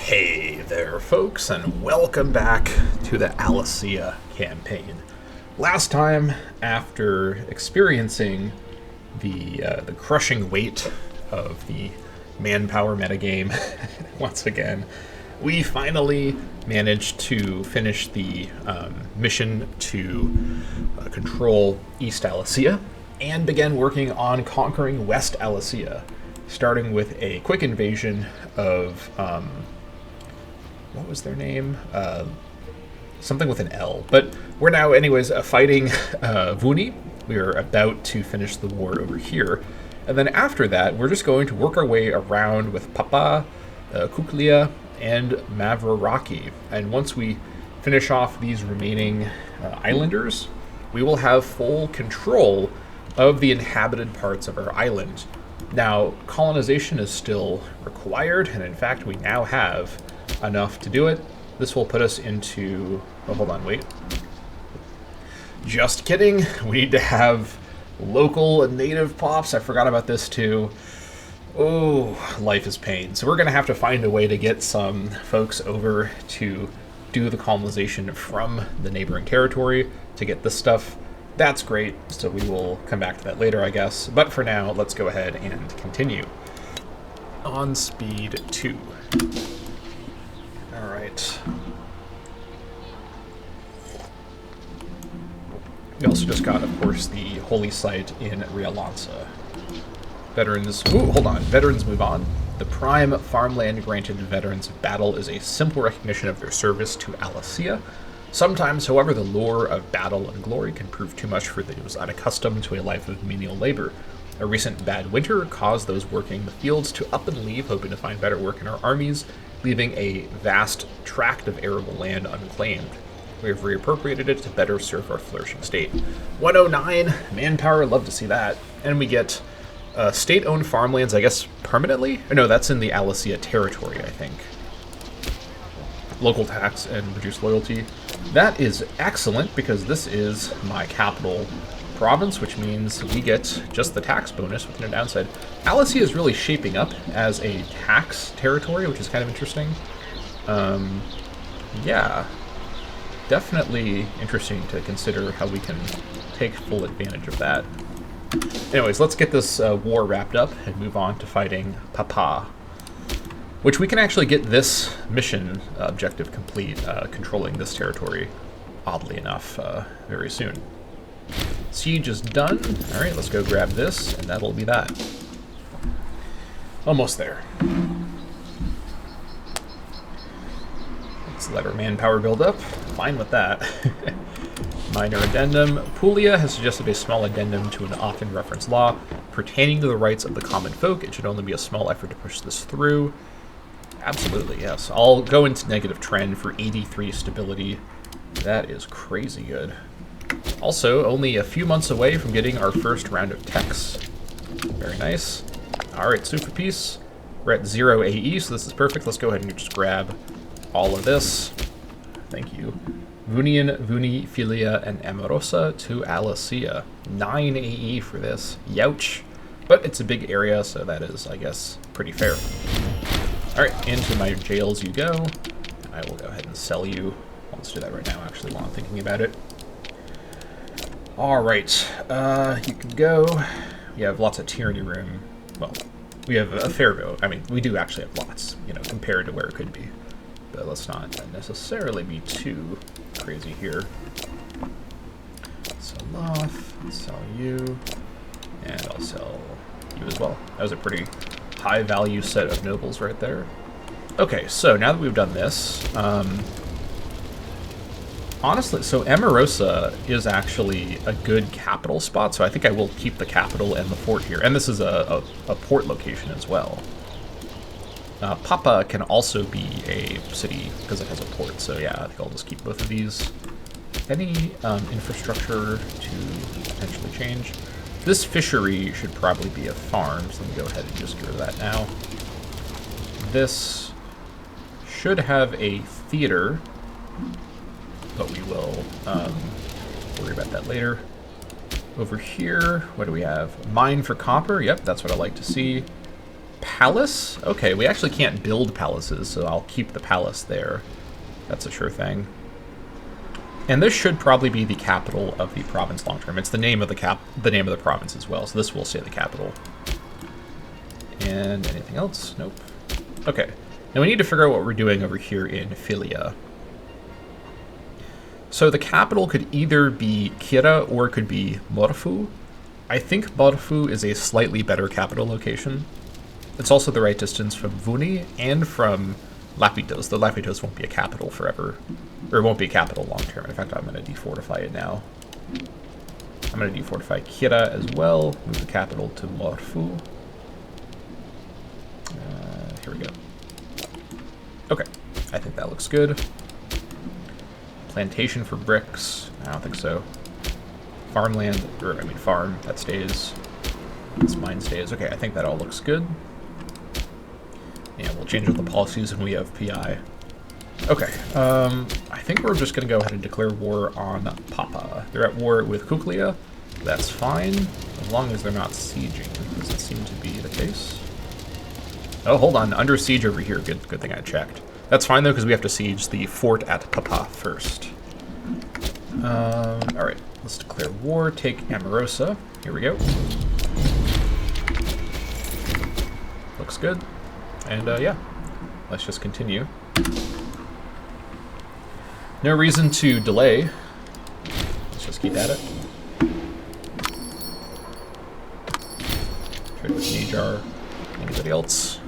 Hey there, folks, and welcome back to the Alasiya Campaign. Last time, after experiencing the crushing weight of the manpower metagame once again, we finally managed to finish the mission to control East Alasiya and began working on conquering West Alasiya, starting with a quick invasion of what was their name? Something with an L. But we're now, anyways, fighting Vuni. We are about to finish the war over here. And then after that, we're just going to work our way around with Papa, Kuklia, and Mavraraki. And once we finish off these remaining islanders, we will have full control of the inhabited parts of our island. Now, colonization is still required, and in fact, we now have enough to do it. This will put us into... Oh, hold on, wait. Just kidding. We need to have local native pops. I forgot about this too. Oh, life is pain. So we're going to have to find a way to get some folks over to do the colonization from the neighboring territory to get this stuff. That's great, so we will come back to that later, I guess. But for now, let's go ahead and continue. On speed 2. Alright. We also just got, of course, the holy site in Realanza. Veterans... Ooh, hold on. Veterans move on. The prime farmland granted to veterans of battle is a simple recognition of their service to Alasiya. Sometimes, however, the lure of battle and glory can prove too much for those unaccustomed to a life of menial labor. A recent bad winter caused those working the fields to up and leave, hoping to find better work in our armies, leaving a vast tract of arable land unclaimed. We have reappropriated it to better serve our flourishing state. 109, manpower, love to see that. And we get state-owned farmlands, I guess, permanently? Or no, that's in the Alasiya territory, I think. Local tax and reduced loyalty. That is excellent, because this is my capital province, which means we get just the tax bonus with no downside. Alasiya is really shaping up as a tax territory, which is kind of interesting. Yeah, definitely interesting to consider how we can take full advantage of that. Anyways, let's get this war wrapped up and move on to fighting Papa, which we can actually get this mission objective complete, controlling this territory, oddly enough, very soon. Siege is done. All right, let's go grab this, and that'll be that. Almost there. Let's let our manpower build up. Fine with that. Minor addendum. Puglia has suggested a small addendum to an often referenced law pertaining to the rights of the common folk. It should only be a small effort to push this through. Absolutely, yes. I'll go into negative trend for 83 stability. That is crazy good. Also, only a few months away from getting our first round of techs. Very nice. Alright, super peace. We're at 0 AE, so this is perfect. Let's go ahead and just grab all of this. Thank you. Vunian, Vuni, Filia, and Amorosa to Alasiya. 9 AE for this. Youch. But it's a big area, so that is, I guess, pretty fair. Alright, into my jails you go. I will go ahead and sell you. Let's do that right now, actually, while I'm thinking about it. Alright, you can go. We have lots of tyranny room. Well, we have a fair bit. I mean, we do actually have lots, you know, compared to where it could be. But let's not necessarily be too crazy here. Sell off, sell you, and I'll sell you as well. That was a pretty high value set of nobles right there. Okay, so now that we've done this, honestly, so Amorosa is actually a good capital spot, so I think I will keep the capital and the fort here. And this is a port location as well. Papa can also be a city because it has a port, so yeah, I think I'll just keep both of these. Any infrastructure to potentially change? This fishery should probably be a farm, so let me go ahead and just get rid of that now. This should have a theater, but we will worry about that later. Over here, what do we have? Mine for copper, yep, that's what I like to see. palace? Okay, we actually can't build palaces, so I'll keep the palace there. That's a sure thing. And this should probably be the capital of the province long term. It's the name of the province as well, so this will stay the capital. And anything else? Nope. Okay. Now we need to figure out what we're doing over here in Philia. So the capital could either be Kira or it could be Morfu. I think Morfu is a slightly better capital location. It's also the right distance from Vuni and from Lapitos, though Lapitos won't be a capital forever. Or it won't be a capital long term. In fact, I'm going to defortify it now. I'm going to defortify Kira as well. Move the capital to Morfu. Here we go. Okay, I think that looks good. Plantation for bricks. I don't think so. Farmland, or I mean farm, that stays. This mine stays. Okay, I think that all looks good. Yeah, we'll change up the policies when we have PI. Okay, I think we're just going to go ahead and declare war on Papa. They're at war with Kuklia. That's fine, as long as they're not sieging. Doesn't seem to be the case. Oh, hold on, under siege over here. Good thing I checked. That's fine, though, because we have to siege the fort at Papa first. Alright, let's declare war. Take Amorosa. Here we go. Looks good. And, yeah, let's just continue. No reason to delay. Let's just keep at it. Trade with Najar. Anybody else?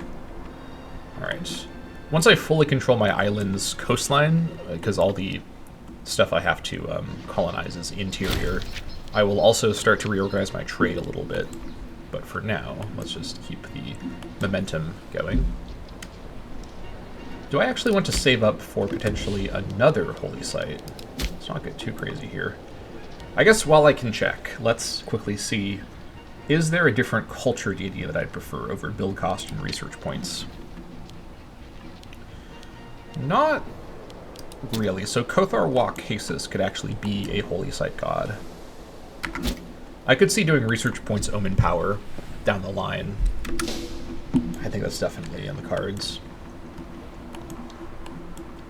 Alright. Once I fully control my island's coastline, because all the stuff I have to colonize is interior, I will also start to reorganize my trade a little bit. But for now, let's just keep the momentum going. Do I actually want to save up for potentially another holy site? Let's not get too crazy here. I guess while I can check, let's quickly see, is there a different culture deity that I'd prefer over build cost and research points? Not really. So Kothar Wakasis could actually be a holy site god. I could see doing research points omen power down the line. I think that's definitely in the cards.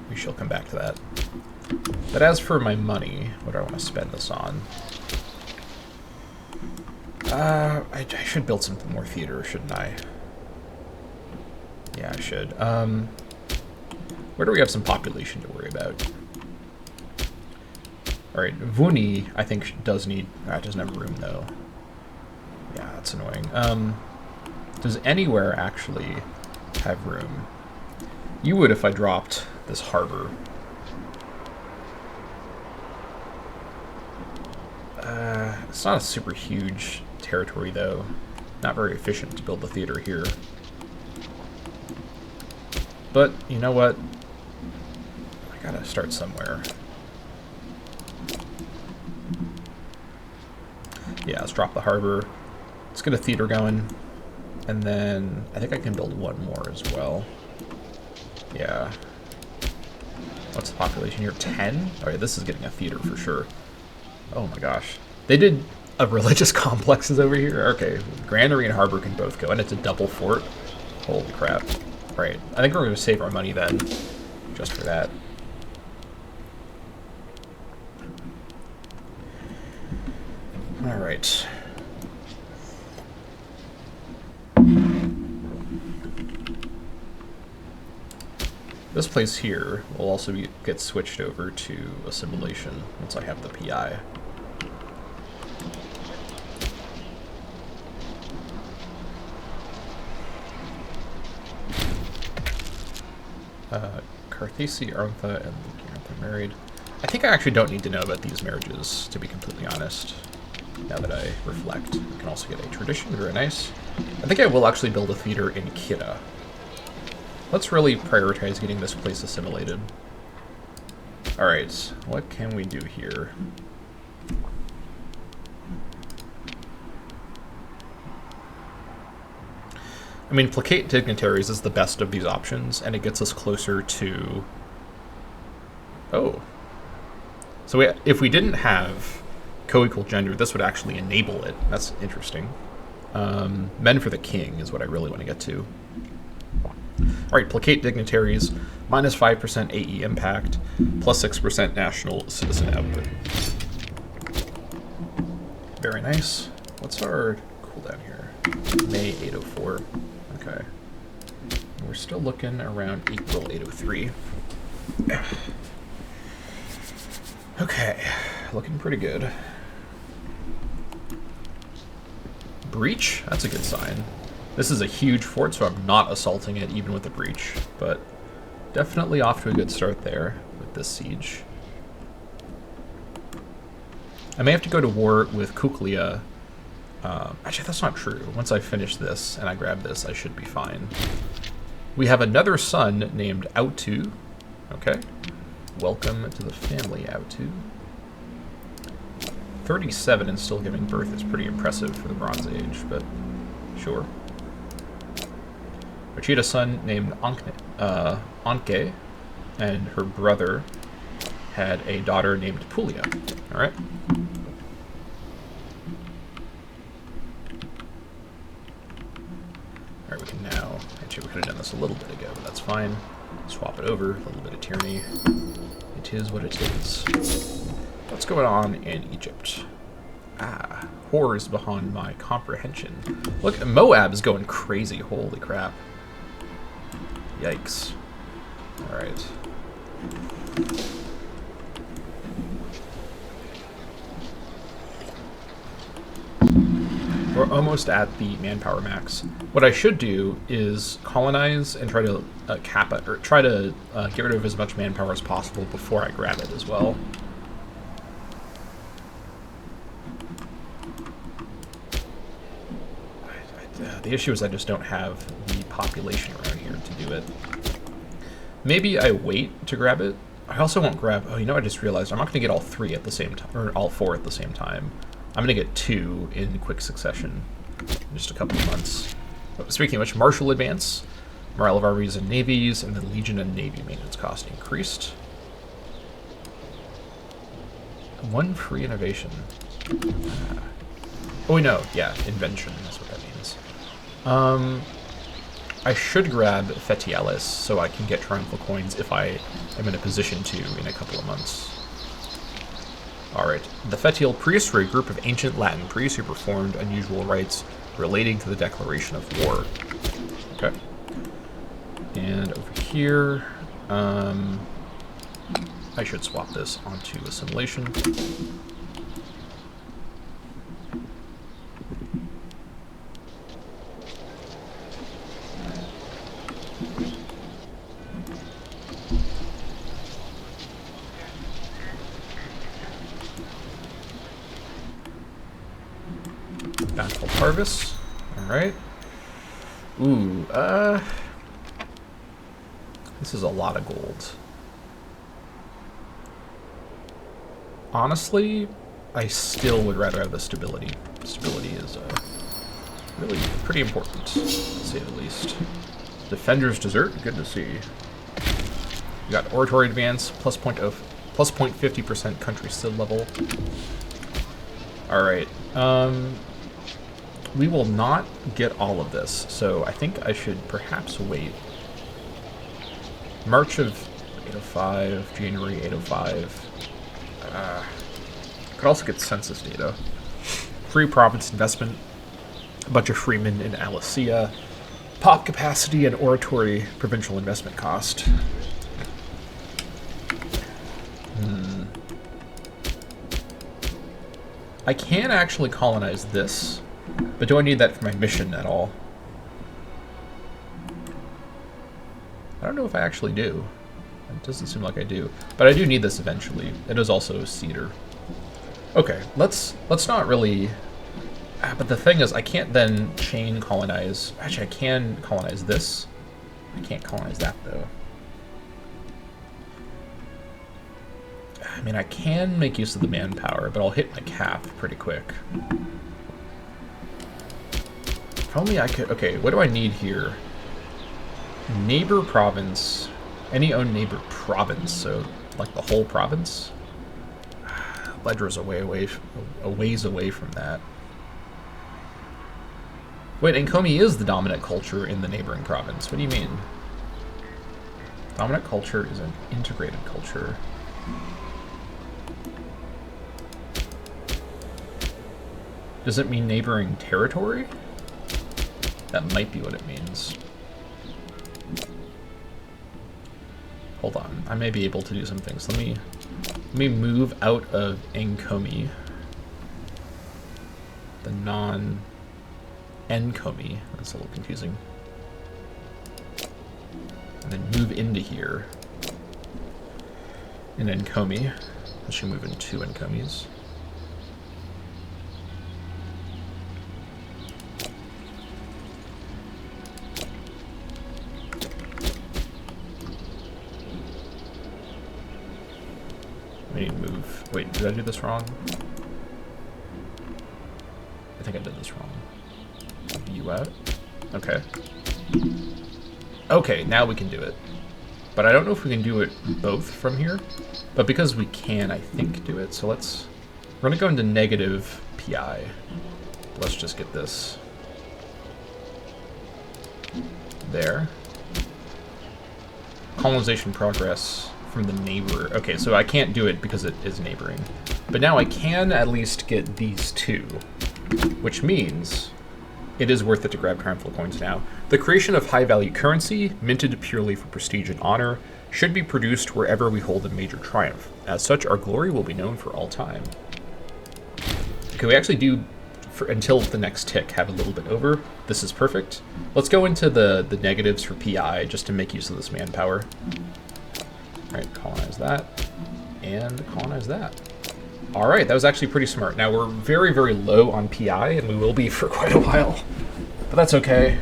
We shall come back to that. But as for my money, what do I want to spend this on? I should build some more theater, shouldn't I? Yeah, I should. Where do we have some population to worry about? Alright, Vuni, I think, does need... it doesn't have room, though. Yeah, that's annoying. Does anywhere actually have room? You would if I dropped this harbor. It's not a super huge territory, though. Not very efficient to build the theater here. But, you know what? I gotta start somewhere. Yeah, let's drop the harbor. Let's get a theater going. And then I think I can build one more as well. Yeah. What's the population here? 10? Alright, this is getting a theater for sure. Oh my gosh. They did a religious complexes over here? Okay, Granary and Harbor can both go, and it's a double fort. Holy crap. Right, I think we're going to save our money then, just for that. Alright. This place here will also get switched over to assimilation once I have the PI. Carthesi, Arntha, and Arntha married. I think I actually don't need to know about these marriages, to be completely honest, now that I reflect. I can also get a tradition, very nice. I think I will actually build a theater in Kira. Let's really prioritize getting this place assimilated. Alright, what can we do here? I mean, placate dignitaries is the best of these options, and it gets us closer to... Oh. So if we didn't have co-equal gender, this would actually enable it. That's interesting. Men for the King is what I really want to get to. Alright, placate dignitaries, minus 5% AE impact, plus 6% national citizen output. Very nice. What's our cooldown here? May 804. Okay. We're still looking around April 803. Okay, looking pretty good. Breach? That's a good sign. This is a huge fort, so I'm not assaulting it even with the breach, but definitely off to a good start there with this siege. I may have to go to war with Kuklia. Actually, that's not true. Once I finish this and I grab this, I should be fine. We have another son named Autu. Okay. Welcome to the family, Autu. 37 and still giving birth is pretty impressive for the Bronze Age, but sure. She had a son named Anke, and her brother had a daughter named Pulia. Alright. Alright, we can now... Actually, we could have done this a little bit ago, but that's fine. Swap it over, a little bit of tyranny. It is what it is. What's going on in Egypt? Ah, horrors beyond my comprehension. Look, Moab is going crazy. Holy crap. Yikes. Alright. We're almost at the manpower max. What I should do is colonize and try to cap it, or try to get rid of as much manpower as possible before I grab it as well. The issue is I just don't have the population around here to do it. Maybe I wait to grab it. I also won't grab... Oh, you know, I just realized I'm not going to get all three at the same time, or all four at the same time. I'm going to get two in quick succession in just a couple of months. But speaking of which, Martial Advance, morale of armies and navies, and then Legion and Navy maintenance cost increased. One free innovation. Oh, no, yeah, invention, that's what that means. I should grab Fetialis so I can get Triumphal Coins if I am in a position to in a couple of months. Alright, the Fetial priests were a group of ancient Latin priests who performed unusual rites relating to the declaration of war. Okay. And over here, I should swap this onto assimilation. Bountiful harvest. Alright. Ooh, this is a lot of gold. Honestly, I still would rather have the stability. Stability is really pretty important, to say the least. Defender's Dessert, good to see. You got Oratory Advance, plus 0.50% country skill level. Alright, we will not get all of this, so I think I should perhaps wait. March of 805, January 805. Could also get census data. Free province investment, a bunch of freemen in Alasiya, pop capacity and oratory provincial investment cost. I can actually colonize this, but do I need that for my mission at all? I don't know if I actually do. It doesn't seem like I do, but I do need this eventually. It is also cedar. Okay, let's not really... but the thing is, I can't then chain colonize... Actually, I can colonize this. I can't colonize that, though. I mean, I can make use of the manpower, but I'll hit my cap pretty quick. If only I could... Okay, what do I need here? Neighbor province. Any own neighbor province, so like the whole province? Ledra's a ways away from that. Wait, Enkomi is the dominant culture in the neighboring province. What do you mean? Dominant culture is an integrated culture. Does it mean neighboring territory? That might be what it means. Hold on, I may be able to do some things. Let me move out of Enkomi. The non-Enkomi. That's a little confusing. And then move into here. In Enkomi. I should move in 2 Enkomis. I need to move. Wait, did I do this wrong? I think I did this wrong. Move you out? Okay. Okay, now we can do it. But I don't know if we can do it both from here. But because we can, I think, do it. So we're going to go into negative PI. Let's just get this there. Colonization progress from the neighbor. Okay, so I can't do it because it is neighboring. But now I can at least get these 2, which means it is worth it to grab Carnival coins now. The creation of high-value currency, minted purely for prestige and honor, should be produced wherever we hold a major triumph. As such, our glory will be known for all time. Okay, we actually do, until the next tick, have a little bit over. This is perfect. Let's go into the negatives for PI just to make use of this manpower. Alright, colonize that, and colonize that. Alright, that was actually pretty smart. Now, we're very, very low on PI, and we will be for quite a while. But that's okay.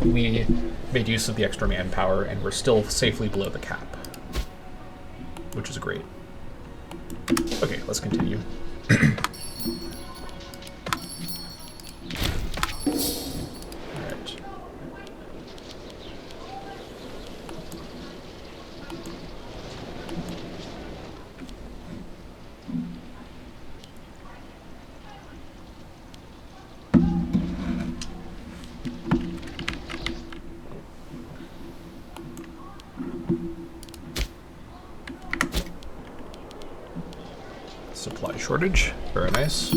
We made use of the extra manpower, and we're still safely below the cap. Which is great. Okay, let's continue. Alright. Supply shortage, very nice.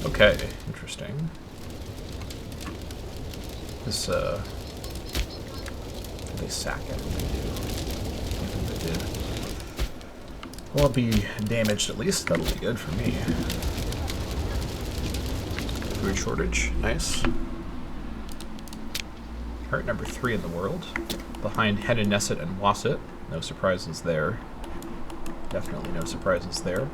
Okay, interesting. This, did they sack it? They do. I think they did. Well, it'll be damaged at least. That'll be good for me. Food shortage. Nice. Alright, number 3 in the world. Behind Hennenesset and Wasset. No surprises there. Definitely no surprises there.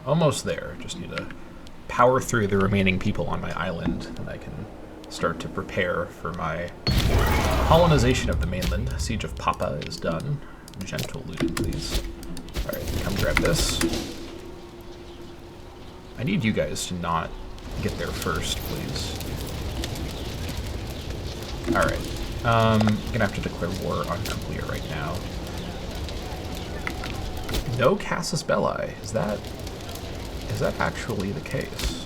Almost there. Just need to power through the remaining people on my island, and I can start to prepare for my colonization of the mainland. Siege of Papa is done. Gentle looting, please. Alright, come grab this. I need you guys to not get there first, please. Alright. I'm gonna have to declare war on Cuglia right now. No Casus Belli. Is that actually the case?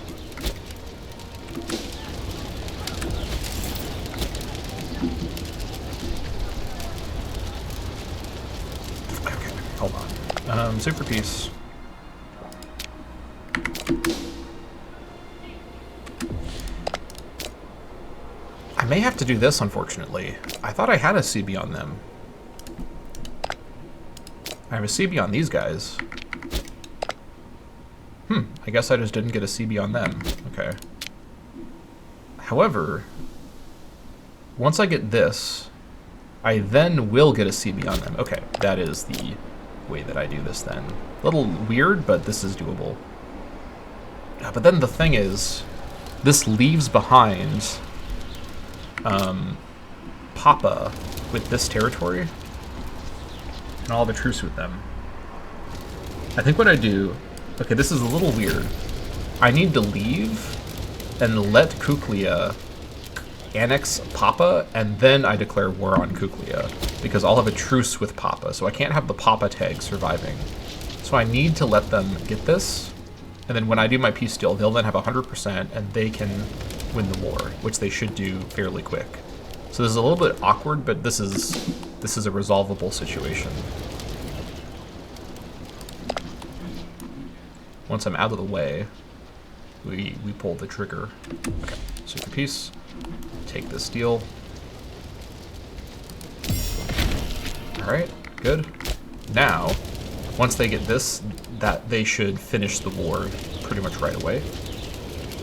Okay, hold on. Super Peace. I may have to do this, unfortunately. I thought I had a CB on them. I have a CB on these guys. I guess I just didn't get a CB on them. Okay. However, once I get this, I then will get a CB on them. Okay, that is the way that I do this then. A little weird, but this is doable. But then the thing is, this leaves behind Papa with this territory, and I'll have a truce with them. I think what I do... Okay, this is a little weird. I need to leave and let Kuklia annex Papa, and then I declare war on Kuklia, because I'll have a truce with Papa, so I can't have the Papa tag surviving. So I need to let them get this, and then when I do my peace deal, they'll then have 100%, and they can win the war, which they should do fairly quick. So this is a little bit awkward, but this is a resolvable situation. Once I'm out of the way, we pull the trigger. Okay, super peace. Take this deal. Alright, good. Now, once they get this, that they should finish the war pretty much right away.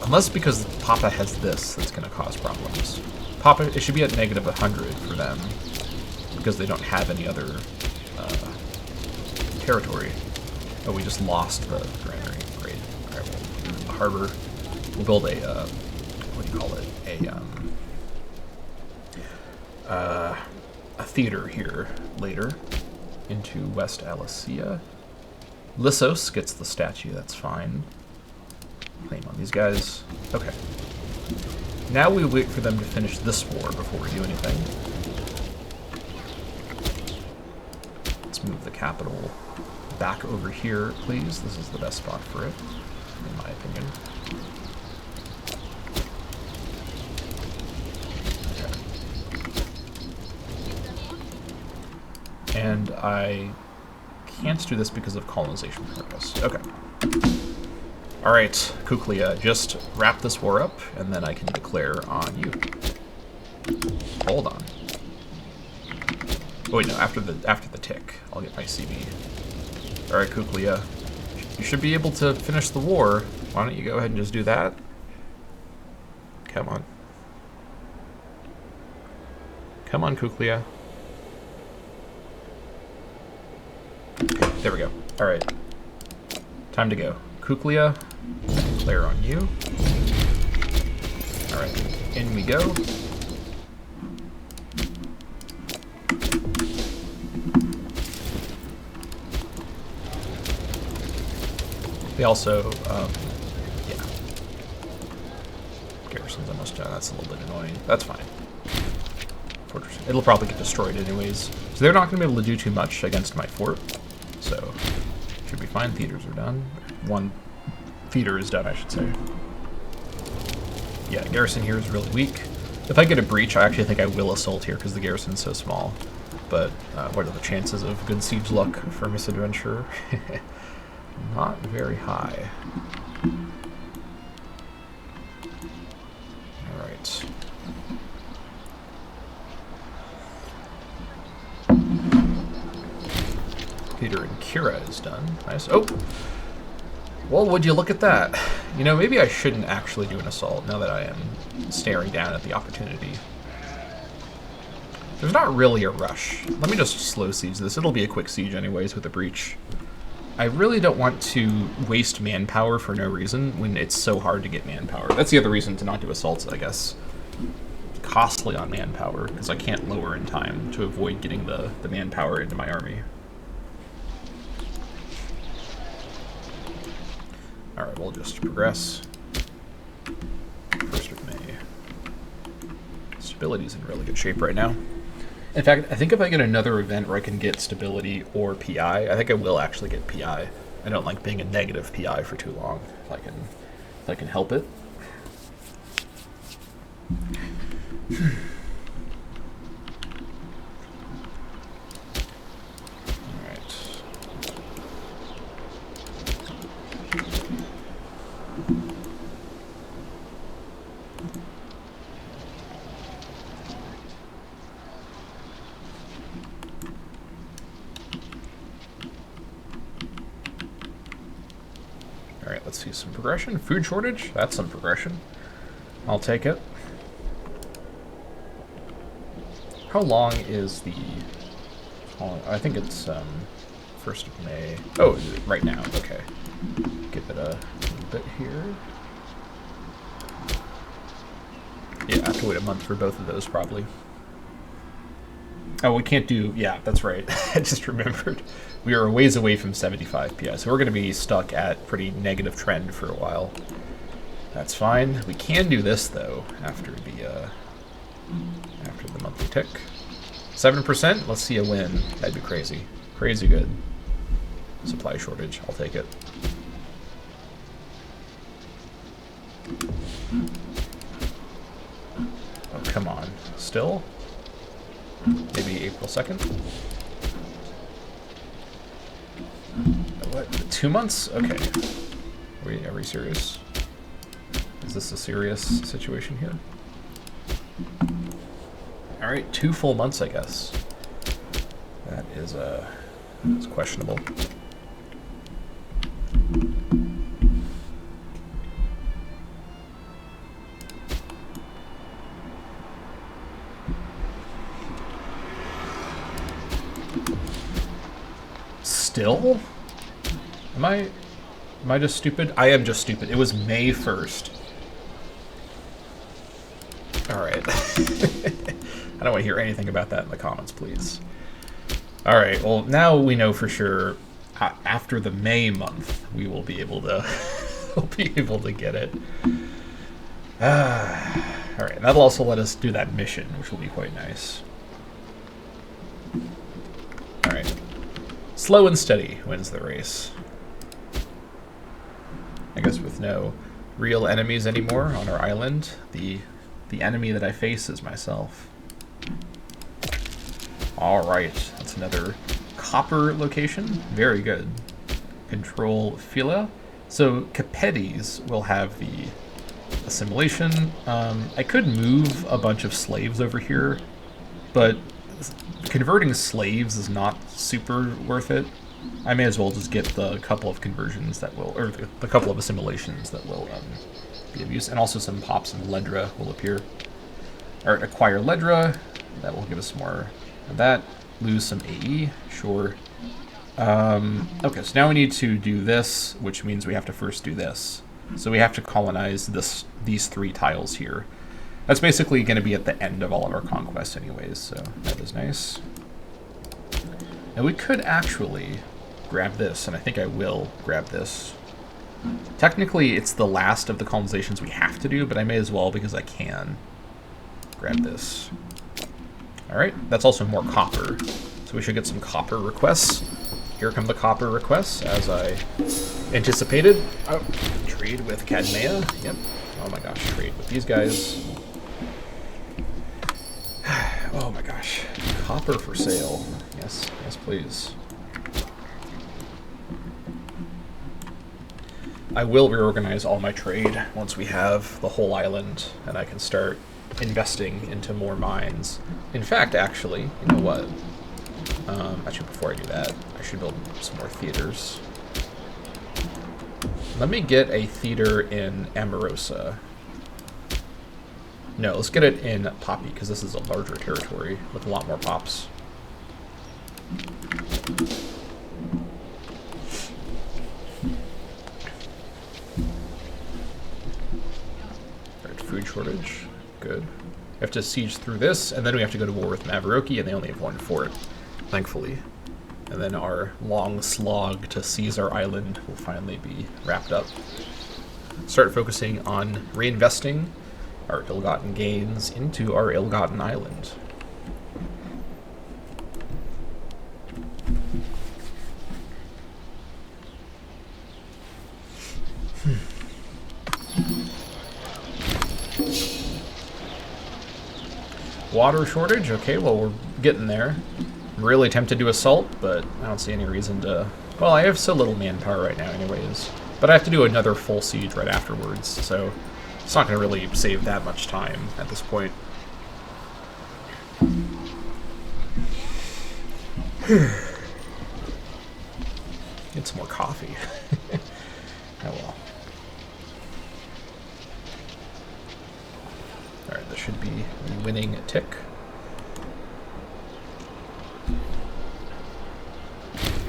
Unless because Papa has this, that's going to cause problems. Papa, it should be at negative 100 for them, because they don't have any other territory. Oh, we just lost the granary. Great. Alright, well, the harbor. We'll build a, what do you call it? A theater here later into West Alasiya. Lissos gets the statue, that's fine. Claim on these guys. Okay. Now we wait for them to finish this war before we do anything. Let's move the capital back over here, please. This is the best spot for it, in my opinion. And I can't do this because of colonization purpose. Okay. Alright, Kuklia, just wrap this war up, and then I can declare on you. Hold on. Oh wait, no, after the tick, I'll get my CB. Alright, Kuklia, you should be able to finish the war. Why don't you go ahead and just do that? Come on. Come on, Kuklia. There we go. Alright. Time to go. Kuklia, declare on you. Alright, in we go. They also, yeah. Garrison's almost done. That's a little bit annoying. That's fine. Fortress. It'll probably get destroyed anyways. So they're not going to be able to do too much against my fort. So, should be fine. Theaters are done. One theater is done, I should say. Yeah, garrison here is really weak. If I get a breach, I actually think I will assault here because the garrison's so small. But what are the chances of good siege luck for Misadventure? Not very high. Alright. Peter and Kira is done. Nice. Oh! Well, would you look at that? You know, maybe I shouldn't actually do an assault now that I am staring down at the opportunity. There's not really a rush. Let me just slow siege this. It'll be a quick siege anyways with a breach. I really don't want to waste manpower for no reason when it's so hard to get manpower. That's the other reason to not do assaults, I guess. Costly on manpower, because I can't lower in time to avoid getting the manpower into my army. Alright, we'll just progress. 1st of May. Stability's in really good shape right now. In fact, I think if I get another event where I can get stability or PI, I think I will actually get PI. I don't like being a negative PI for too long, if I can help it. Alright, let's see some progression. Food shortage, that's some progression. I'll take it. How long is the... I think it's 1st of May. Oh, right now, okay. Give it a bit here. Yeah, I have to wait a month for both of those, probably. Oh, we can't do... Yeah, that's right. I just remembered. We are a ways away from 75 PI, so we're going to be stuck at pretty negative trend for a while. That's fine. We can do this, though, after the monthly tick. 7%? Let's see a win. That'd be crazy. Crazy good. Supply shortage. I'll take it. Oh, come on. Still? Maybe April 2nd? What? 2 months? Okay. Are we serious? Is this a serious situation here? Alright, 2 full months, I guess. That is, it's questionable. Still? Am I just stupid? I am just stupid. It was May 1st. Alright. I don't want to hear anything about that in the comments, please. Alright, well, now we know for sure after the May month we will be able to get it. Alright, that'll also let us do that mission, which will be quite nice. Alright. Slow and steady wins the race. I guess with no real enemies anymore on our island, the enemy that I face is myself. Alright, that's another copper location. Very good. Control Phila. So Capetes will have the assimilation. I could move a bunch of slaves over here, but converting slaves is not super worth it. I may as well just get the couple of conversions that will, or the couple of assimilations that will be of use, and also some pops and Ledra will appear. Alright, acquire Ledra. That will give us more of that. Lose some AE, sure. Okay, so now we need to do this, which means we have to first do this. So we have to colonize these 3 tiles here. That's basically going to be at the end of all of our conquests anyways, so that is nice. And we could actually grab this, and I think I will grab this. Technically, it's the last of the colonizations we have to do, but I may as well because I can grab this. Alright, that's also more copper, so we should get some copper requests. Here come the copper requests, as I anticipated. Oh, trade with Cadmea. Yep. Oh my gosh, trade with these guys. Oh my gosh. Copper for sale. Yes, yes please. I will reorganize all my trade once we have the whole island and I can start investing into more mines. In fact, actually, you know what? Actually, before I do that, I should build some more theaters. Let me get a theater in Amorosa. No, let's get it in Poppy, because this is a larger territory with a lot more pops. Alright, food shortage. Good. We have to siege through this, and then we have to go to war with Mavaroki, and they only have 1 fort, thankfully. And then our long slog to seize our island will finally be wrapped up. Start focusing on reinvesting our ill-gotten gains into our ill-gotten island. Water shortage? Okay, well, we're getting there. I'm really tempted to assault, but I don't see any reason to... Well, I have so little manpower right now anyways. But I have to do another full siege right afterwards, so it's not going to really save that much time at this point. Get some more coffee. Oh well. Alright, this should be the winning tick.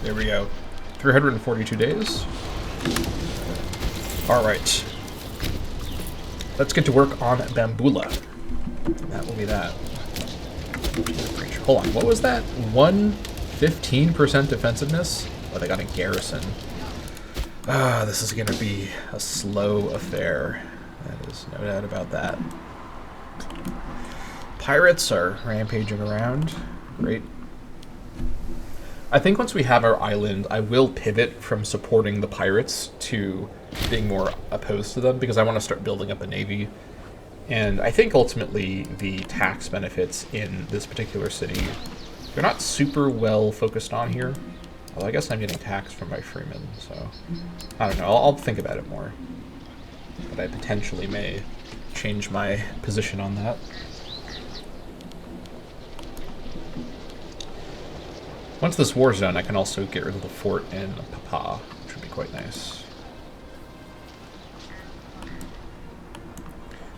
There we go. 342 days. Alright. Let's get to work on Bambula. That will be that. Hold on, what was that? 15% defensiveness? Oh, they got a garrison. This is going to be a slow affair. There's no doubt about that. Pirates are rampaging around. Great. I think once we have our island, I will pivot from supporting the pirates to being more opposed to them, because I want to start building up a navy. And I think ultimately the tax benefits in this particular city, they're not super well focused on here. Although I guess I'm getting taxed from my freemen, so I don't know. I'll think about it more. But I potentially may change my position on that. Once this war's done, I can also get rid of the fort in Papa, which would be quite nice.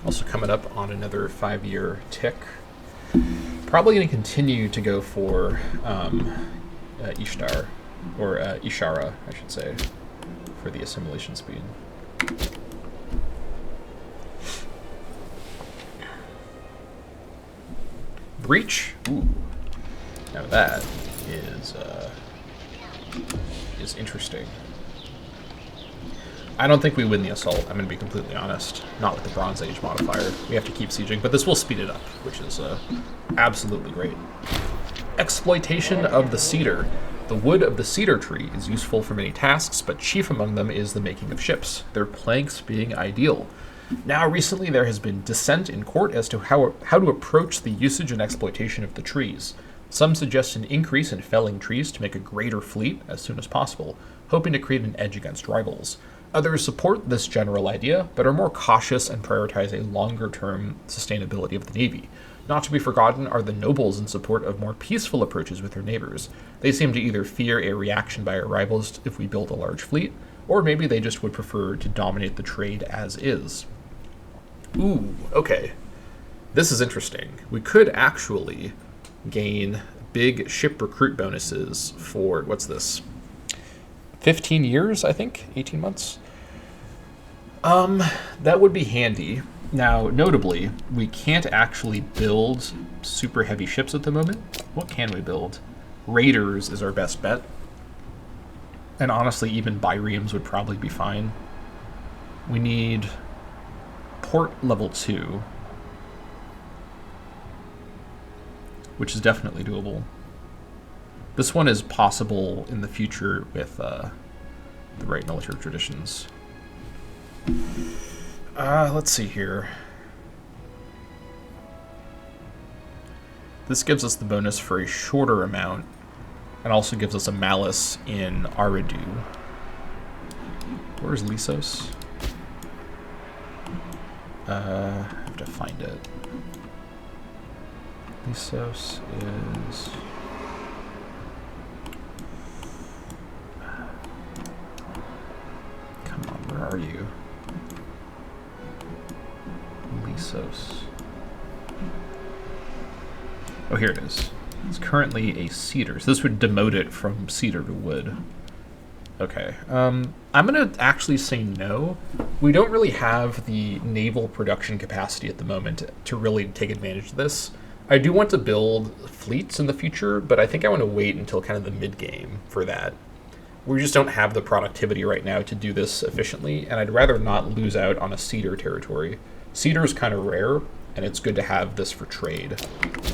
Also coming up on another 5-year tick. Probably going to continue to go for Ishtar, or Ishara, I should say, for the assimilation speed. Breach? Ooh. Now that is interesting. I don't think we win the assault, I'm going to be completely honest. Not with the Bronze Age modifier. We have to keep sieging, but this will speed it up, which is absolutely great. Exploitation of the cedar. The wood of the cedar tree is useful for many tasks, but chief among them is the making of ships, their planks being ideal. Now, recently there has been dissent in court as to how to approach the usage and exploitation of the trees. Some suggest an increase in felling trees to make a greater fleet as soon as possible, hoping to create an edge against rivals. Others support this general idea, but are more cautious and prioritize a longer-term sustainability of the Navy. Not to be forgotten are the nobles in support of more peaceful approaches with their neighbors. They seem to either fear a reaction by our rivals if we build a large fleet, or maybe they just would prefer to dominate the trade as is. Ooh, okay. This is interesting. We could actually gain big ship recruit bonuses for, what's this? 15 years, I think? 18 months? That would be handy. Now, notably, we can't actually build super heavy ships at the moment. What can we build? Raiders is our best bet. And honestly, even biremes would probably be fine. We need port level 2, which is definitely doable. This one is possible in the future with the right military traditions. Let's see here. This gives us the bonus for a shorter amount, and also gives us a malice in Aridu. Where's Lysos? I have to find it. Lysos is... Come on, where are you? Lysos. Oh, here it is. It's currently a cedar, so this would demote it from cedar to wood. Okay, I'm gonna actually say no. We don't really have the naval production capacity at the moment to really take advantage of this. I do want to build fleets in the future, but I think I want to wait until kind of the mid-game for that. We just don't have the productivity right now to do this efficiently, and I'd rather not lose out on a cedar territory. Cedar is kind of rare, and it's good to have this for trade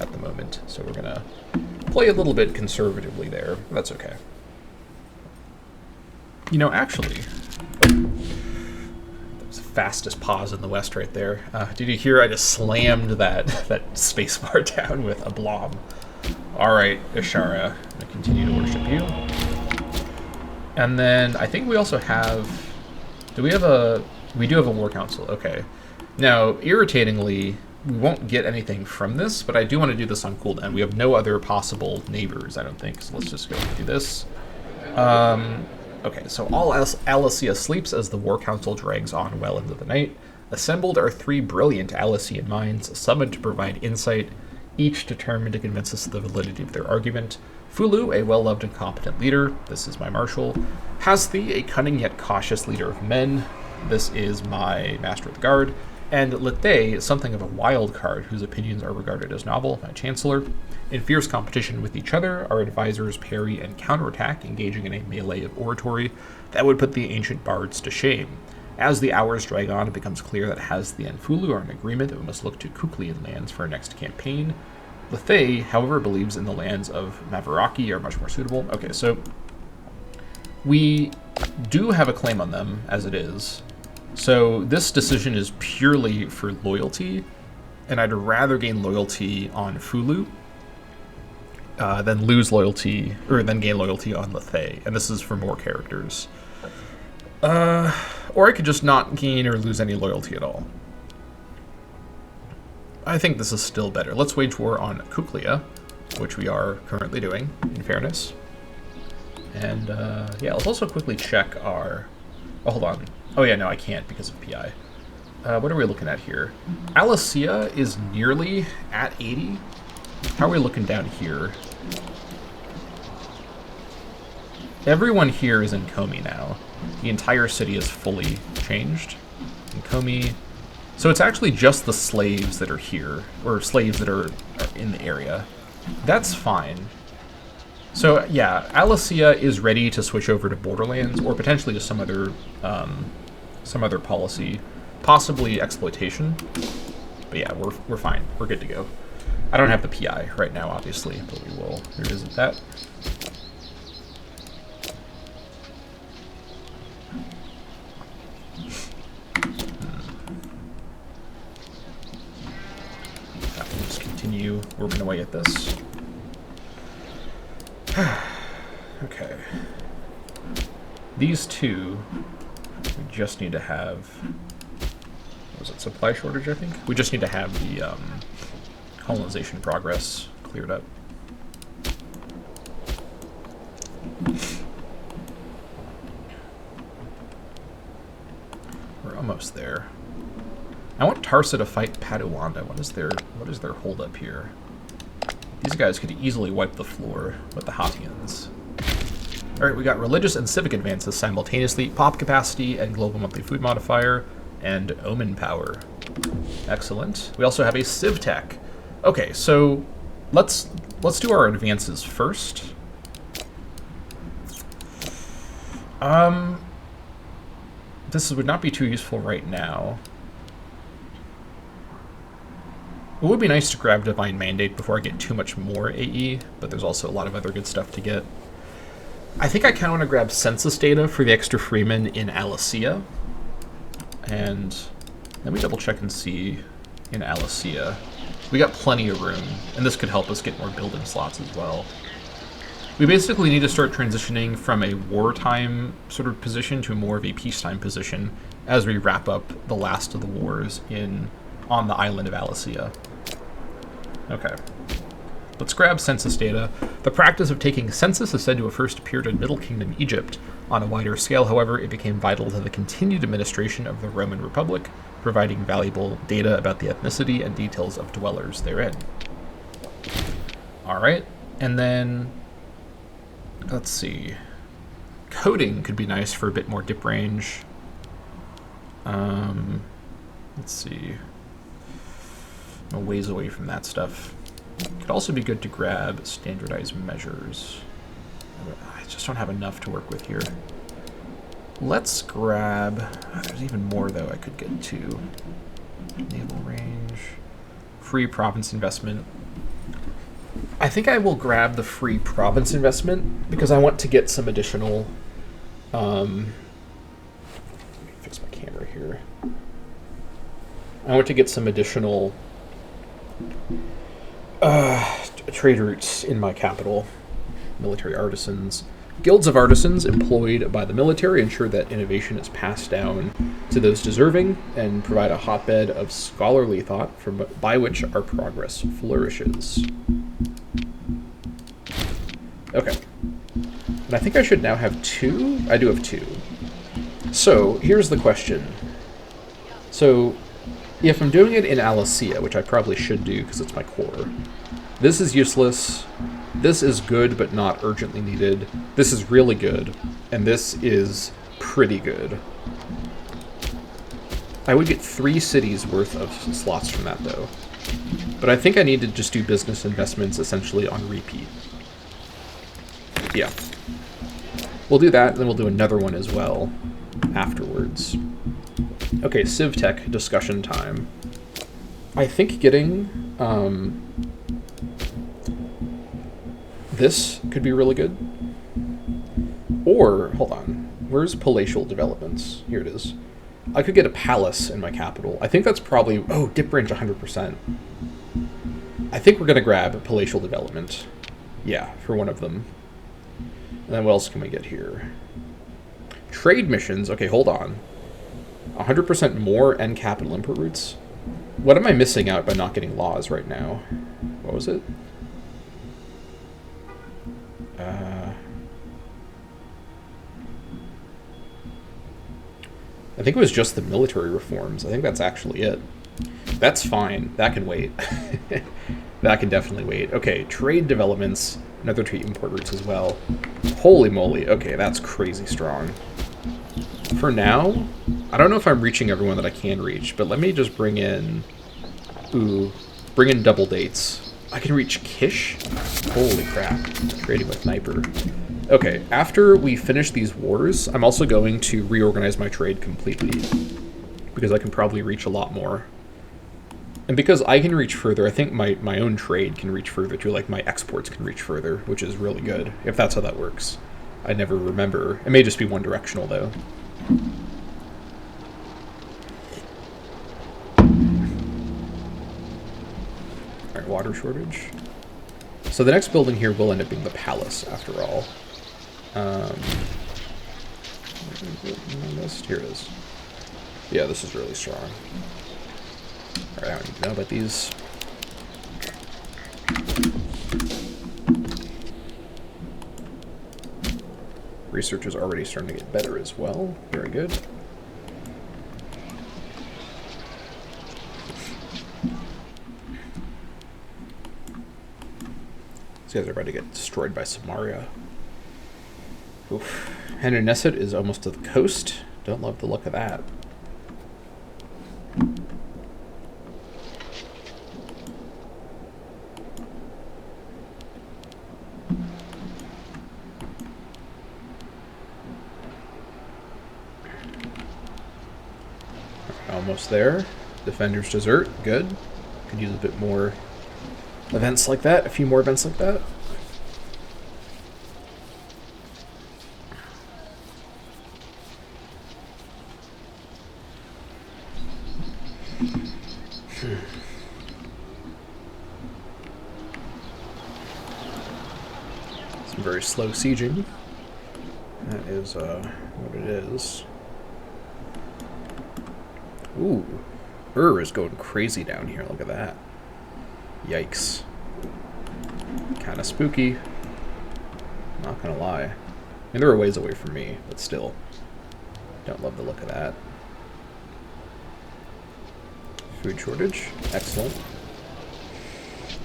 at the moment. So we're gonna play a little bit conservatively there. That's okay. You know, actually, that was the fastest pause in the West right there. Did you hear I just slammed that spacebar down with a blob? All right, Ishara, I'm gonna continue to worship you. And then I think we also have, we do have a war council, okay. Now, irritatingly, we won't get anything from this, but I do want to do this on cooldown. We have no other possible neighbors, I don't think, so let's just go and do this. Okay, so all Alasiya sleeps as the war council drags on well into the night. Assembled are 3 brilliant Alasian minds, summoned to provide insight, each determined to convince us of the validity of their argument. Fulu, a well-loved and competent leader. This is my marshal. Hasthi, a cunning yet cautious leader of men. This is my master of the guard. And Lethe is something of a wild card whose opinions are regarded as novel by Chancellor. In fierce competition with each other, our advisors parry and counterattack, engaging in a melee of oratory that would put the ancient bards to shame. As the hours drag on, it becomes clear that Hasthi and Fulu are in agreement that we must look to Kuklian lands for our next campaign. Lethe, however, believes in the lands of Mavaraki are much more suitable. Okay, so we do have a claim on them, as it is. So this decision is purely for loyalty, and I'd rather gain loyalty on Fulu than lose loyalty, or then gain loyalty on Lethe, and this is for more characters. Or I could just not gain or lose any loyalty at all. I think this is still better. Let's wage war on Kuklia, which we are currently doing, in fairness. And, yeah, let's also quickly check our... Oh, hold on. Oh, yeah, no, I can't because of PI. What are we looking at here? Alasiya is nearly at 80. How are we looking down here? Everyone here is in Enkomi now. The entire city is fully changed. Enkomi. So it's actually just the slaves that are here, or slaves that are in the area. That's fine. So yeah, Alasiya is ready to switch over to Borderlands, or potentially to some other policy, possibly exploitation. But yeah, we're fine. We're good to go. I don't have the PI right now, obviously, but we will revisit that. Just continue working away at this. Okay. These two, we just need to have, what was it, supply shortage, I think? We just need to have the colonization progress cleared up. We're almost there. I want Tarsa to fight Padawanda. What is their holdup here? These guys could easily wipe the floor with the Hatians. Alright, we got religious and civic advances simultaneously, pop capacity and global monthly food modifier, and omen power. Excellent. We also have a civ tech. Okay, so let's do our advances first. This would not be too useful right now. It would be nice to grab Divine Mandate before I get too much more AE, but there's also a lot of other good stuff to get. I think I kind of want to grab census data for the extra freemen in Alasiya. And let me double check and see in Alasiya. We got plenty of room, and this could help us get more building slots as well. We basically need to start transitioning from a wartime sort of position to more of a peacetime position as we wrap up the last of the wars on the island of Alasiya. Okay. Let's grab census data. The practice of taking census is said to have first appeared in Middle Kingdom Egypt. On a wider scale, however, it became vital to the continued administration of the Roman Republic, providing valuable data about the ethnicity and details of dwellers therein. Alright, and then, let's see. Coding could be nice for a bit more dip range. Let's see. I'm a ways away from that stuff. Could also be good to grab standardized measures. I just don't have enough to work with here. Let's grab... there's even more, though, I could get to. Naval range. Free province investment. I think I will grab the free province investment because I want to get some additional... let me fix my camera here. I want to get some additional... trade routes in my capital. Military artisans. Guilds of artisans employed by the military ensure that innovation is passed down to those deserving and provide a hotbed of scholarly thought by which our progress flourishes. Okay. And I think I should now have 2? I do have 2. So, here's the question. So, if I'm doing it in Alasiya, which I probably should do because it's my core, this is useless, this is good but not urgently needed, this is really good, and this is pretty good. I would get 3 cities worth of slots from that, though. But I think I need to just do business investments essentially on repeat. Yeah. We'll do that, and then we'll do another one as well afterwards. Okay, CivTech discussion time. I think getting this could be really good. Or, hold on, where's palatial developments? Here it is. I could get a palace in my capital. I think that's probably... Oh, dip branch 100%. I think we're going to grab a palatial development. Yeah, for one of them. And then what else can we get here? Trade missions. Okay, hold on. 100% more and capital input routes. What am I missing out by not getting laws right now? What was it? I think it was just the military reforms. I think that's actually it. That's fine. That can wait. That can definitely wait. Okay, trade developments. Another trade import routes as well. Holy moly. Okay, that's crazy strong. For now, I don't know if I'm reaching everyone that I can reach, but let me just bring in... Ooh, bring in double dates. I can reach Kish? Holy crap. Trading with Sniper. Okay, after we finish these wars, I'm also going to reorganize my trade completely, because I can probably reach a lot more. And because I can reach further, I think my own trade can reach further too, like my exports can reach further, which is really good, if that's how that works. I never remember. It may just be one directional, though. Alright, water shortage. So the next building here will end up being the palace, after all. Here it is. Yeah, this is really strong. Alright, I don't need to know about these. Research is already starting to get better as well. Very good. These guys are about to get destroyed by Samaria. Oof. Hennenesset is almost to the coast. Don't love the look of that. Almost there. Defender's Desert. Good. Could use a bit more events like that. A few more events like that. Some very slow sieging. That is what it is. Ooh, is going crazy down here. Look at that. Yikes. Kind of spooky. Not gonna lie. I mean, they're a ways away from me, but still. Don't love the look of that. Food shortage. Excellent.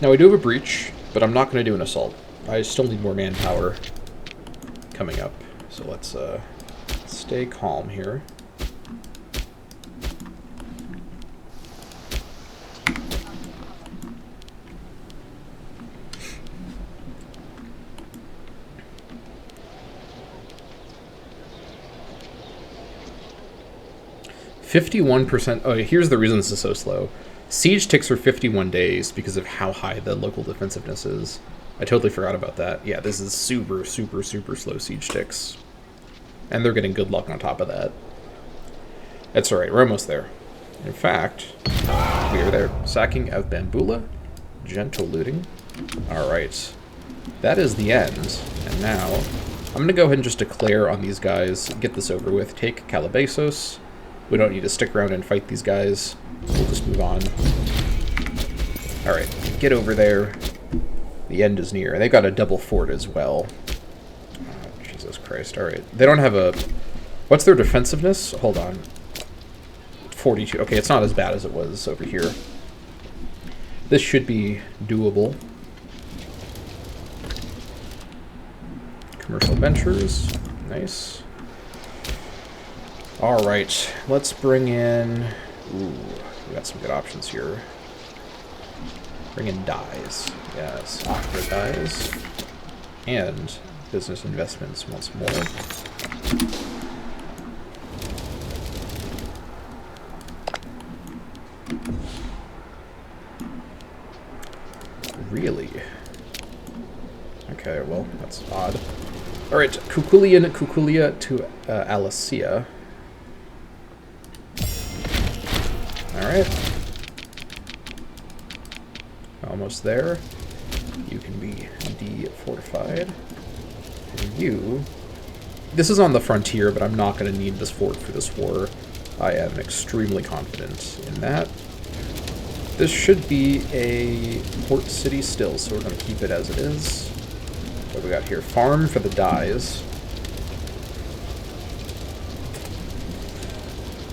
Now, we do have a breach, but I'm not going to do an assault. I still need more manpower coming up. So let's stay calm here. %. Oh, here's the reason this is so slow. Siege ticks are 51 days because of how high the local defensiveness is. I totally forgot about that. Yeah, this is super, super, super slow siege ticks. And they're getting good luck on top of that. That's alright, we're almost there. In fact, we are there. Sacking of Bambula. Gentle looting. Alright. That is the end. And now, I'm going to go ahead and just declare on these guys, get this over with, take Calabasas. We don't need to stick around and fight these guys. We'll just move on. Alright, get over there. The end is near. And they've got a double fort as well. Oh, Jesus Christ. Alright. They don't have a... What's their defensiveness? Hold on. 42. Okay, it's not as bad as it was over here. This should be doable. Commercial ventures. Nice. Alright, let's bring in Ooh, we got some good options here. Bring in dyes. Yes, opera dyes. And business investments once more. Really? Okay, well, that's odd. Alright, Kukulia to Alasiya. Alright. Almost there. You can be de-fortified. And you... This is on the frontier, but I'm not going to need this fort for this war. I am extremely confident in that. This should be a port city still, so we're going to keep it as it is. What do we got here? Farm for the dyes.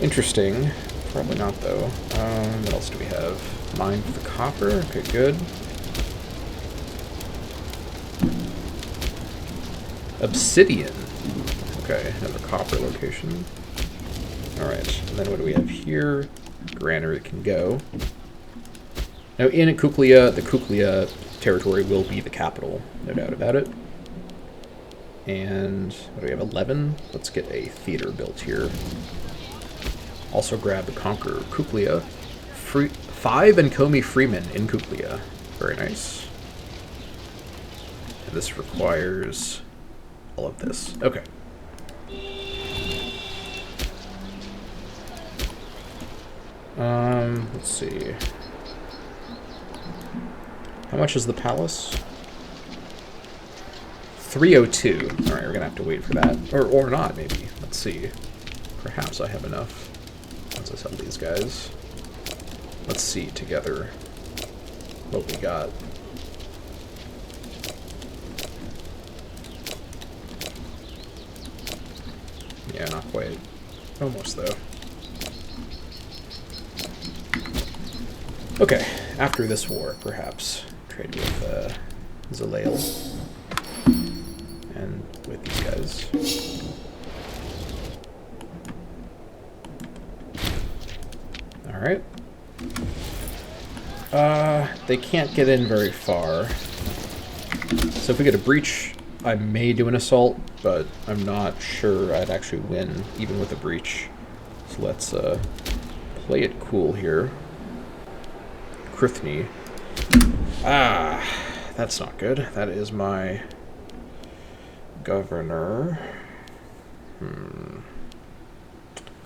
Interesting. Probably not, though. What else do we have? Mine for the copper. Okay, good. Obsidian. Okay, another copper location. Alright, and then what do we have here? Granary can go. Now, in Kuklia, the Kuklia territory will be the capital, no doubt about it. And what do we have? 11? Let's get a theater built here. Also grab the Conqueror Kuklia. 5 Enkomi freemen in Kuklia. Very nice. And this requires all of this. Okay. Let's see. How much is the palace? 302. Alright, we're gonna have to wait for that. Or not, maybe. Let's see. Perhaps I have enough. Once I sell these guys. Let's see together what we got. Yeah, not quite. Almost, though. Okay, after this war, perhaps. Trade with Zalael. And with these guys. Alright. They can't get in very far. So if we get a breach, I may do an assault, but I'm not sure I'd actually win, even with a breach. So let's play it cool here. Krithny. Ah, that's not good. That is my governor.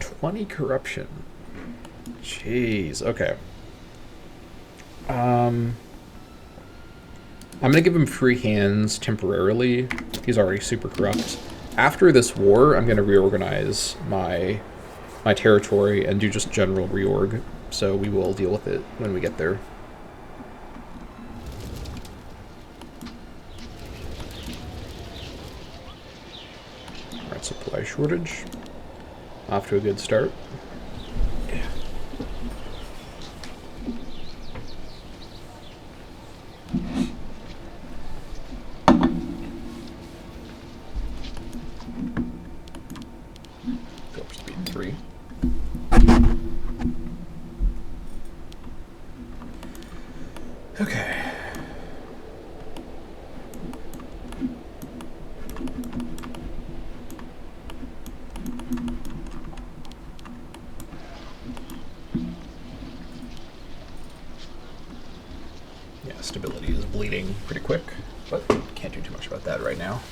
20 corruption. Jeez, okay. I'm gonna give him free hands temporarily. He's already super corrupt. After this war, I'm gonna reorganize my territory and do just general reorg. So we will deal with it when we get there. Alright, supply shortage. Off to a good start. Yeah. Go up speed 3. Okay. Yeah, stability is bleeding pretty quick, but can't do too much about that right now.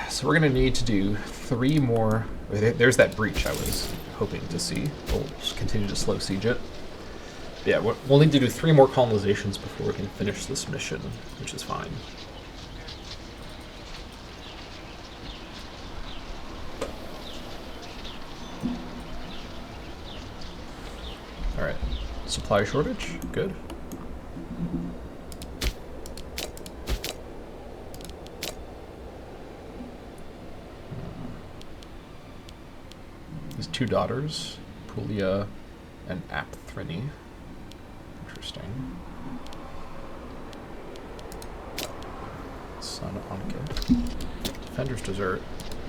So we're going to need to do 3 more. There's that breach I was hoping to see. We'll just continue to slow siege it. Yeah, we'll need to do 3 more colonizations before we can finish this mission, which is fine. Alright, supply shortage, good. His 2 daughters, Pulia and Apthriny. Interesting. Son Anke. Defender's Desert.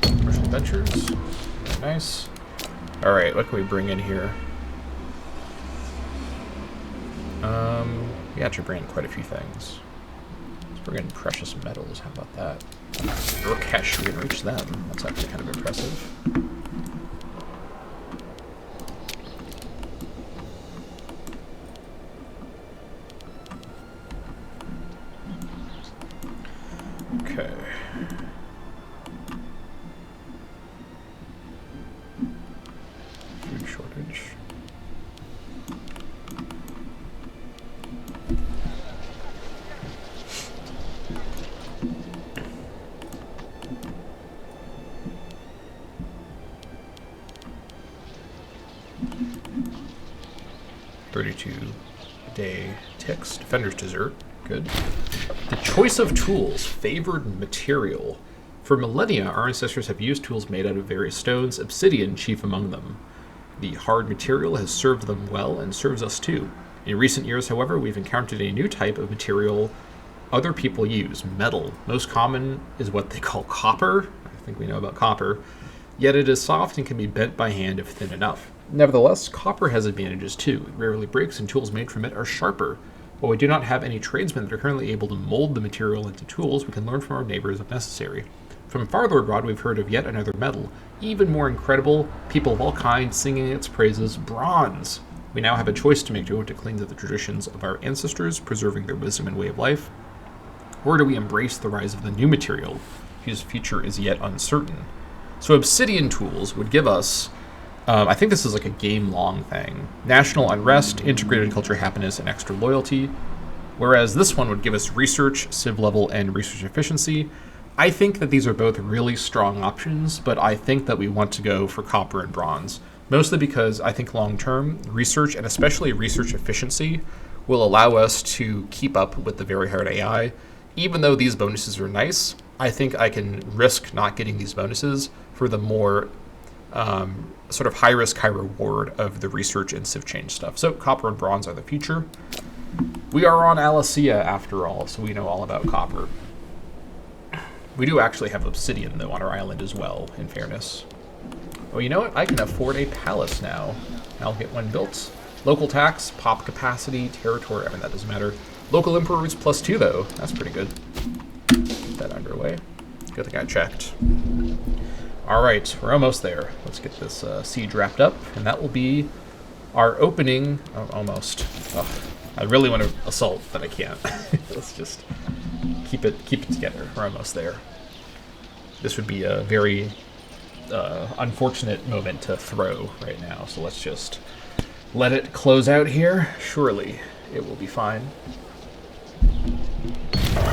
Commercial Ventures. Very nice. Alright, what can we bring in here? We actually bring in quite a few things. Let's bring in precious metals. How about that? Urkesh, we can reach them. That's actually kind of impressive. Okay. Food shortage. Day ticks. Defender's dessert. Good. The choice of tools. Favored material. For millennia, our ancestors have used tools made out of various stones, obsidian chief among them. The hard material has served them well and serves us too. In recent years, however, we've encountered a new type of material other people use, metal. Most common is what they call copper. I think we know about copper. Yet it is soft and can be bent by hand if thin enough. Nevertheless, copper has advantages too. It rarely breaks, and tools made from it are sharper. While we do not have any tradesmen that are currently able to mold the material into tools, we can learn from our neighbors if necessary. From farther abroad, we've heard of yet another metal, even more incredible, people of all kinds singing its praises, bronze. We now have a choice to make to cling to the traditions of our ancestors, preserving their wisdom and way of life, or do we embrace the rise of the new material, whose future is yet uncertain? So obsidian tools would give us, I think this is like a game-long thing, national unrest, integrated culture happiness, and extra loyalty, whereas this one would give us research, civ level, and research efficiency. I think that these are both really strong options, but I think that we want to go for copper and bronze, mostly because I think long-term, research, and especially research efficiency, will allow us to keep up with the very hard AI. Even though these bonuses are nice, I think I can risk not getting these bonuses for the more sort of high risk, high reward of the research and civ change stuff. So copper and bronze are the future. We are on Alasiya after all, so we know all about copper. We do actually have obsidian though on our island as well, in fairness. Oh, you know what? I can afford a palace now. I'll get one built. Local tax, pop capacity, territory, I mean that doesn't matter. Local emperors +2 though, that's pretty good. Get that underway. Good thing I checked. All right, we're almost there. Let's get this siege wrapped up, and that will be our opening. Oh, almost. Oh, I really want to assault, but I can't. Let's just keep it together. We're almost there. This would be a very unfortunate moment to throw right now, so let's just let it close out here. Surely it will be fine.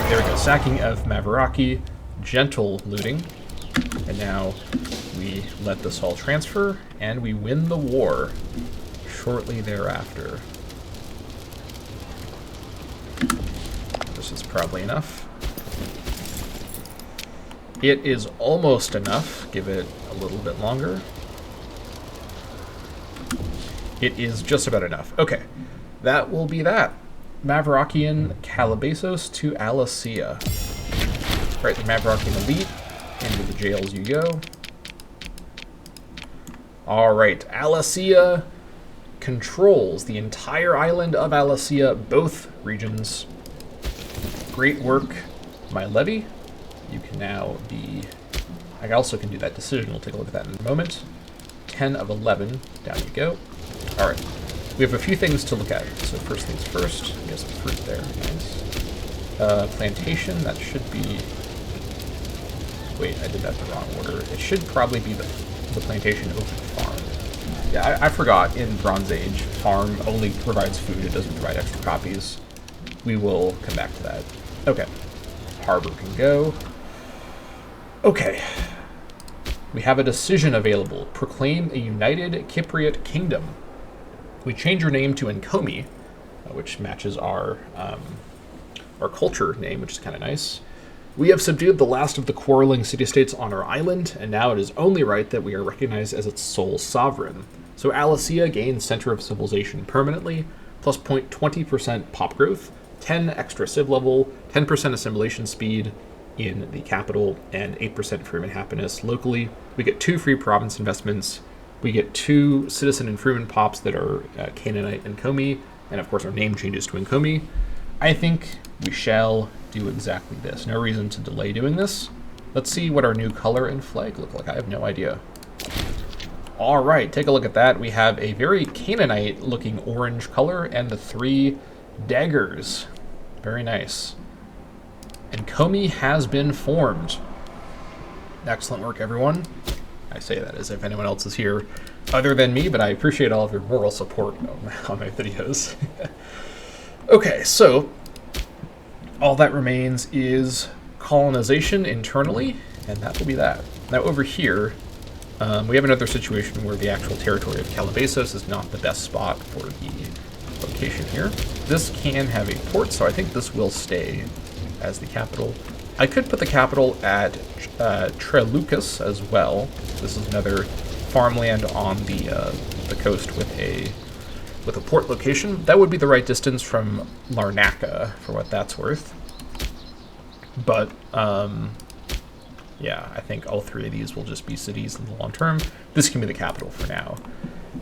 There we go. Sacking of Mavaraki. Gentle looting. And now we let this all transfer, and we win the war shortly thereafter. This is probably enough. It is almost enough. Give it a little bit longer. It is just about enough. Okay, that will be that. Mavarakian Calabasas to Alasiya. Right, the Mavarakian elite. Into the jails you go. Alright, Alasiya controls the entire island of Alasiya, both regions. Great work, my Levy. You can now be... I also can do that decision. We'll take a look at that in a moment. 10 of 11. Down you go. Alright. We have a few things to look at. So first things first. We have some fruit there. Nice. Plantation. That should be... Wait, I did that in the wrong order. It should probably be the plantation over the farm. Yeah, I forgot. In Bronze Age, farm only provides food. It doesn't provide extra copies. We will come back to that. Okay. Harbor can go. Okay. We have a decision available. Proclaim a united Cypriot kingdom. We change your name to Enkomi, which matches our culture name, which is kind of nice. We have subdued the last of the quarreling city-states on our island, and now it is only right that we are recognized as its sole sovereign. So Alasiya gains Center of Civilization permanently, plus 0.20% pop growth, 10 extra civ level, 10% assimilation speed in the capital, and 8% freedom and happiness locally. We get 2 free province investments. We get 2 citizen improvement pops that are Canaanite and Enkomi, and of course our name changes to Enkomi, I think we shall do exactly this. No reason to delay doing this. Let's see what our new color and flag look like. I have no idea. All right, take a look at that. We have a very Canaanite-looking orange color and the 3 daggers. Very nice. Enkomi has been formed. Excellent work, everyone. I say that as if anyone else is here other than me, but I appreciate all of your moral support on my videos. Okay, so all that remains is colonization internally, and that will be that. Now over here, we have another situation where the actual territory of Calabasas is not the best spot for the location here. This can have a port, so I think this will stay as the capital. I could put the capital at Trelucas as well. This is another farmland on the coast with a port location. That would be the right distance from Larnaca, for what that's worth. But yeah, I think all 3 of these will just be cities in the long term. This can be the capital for now.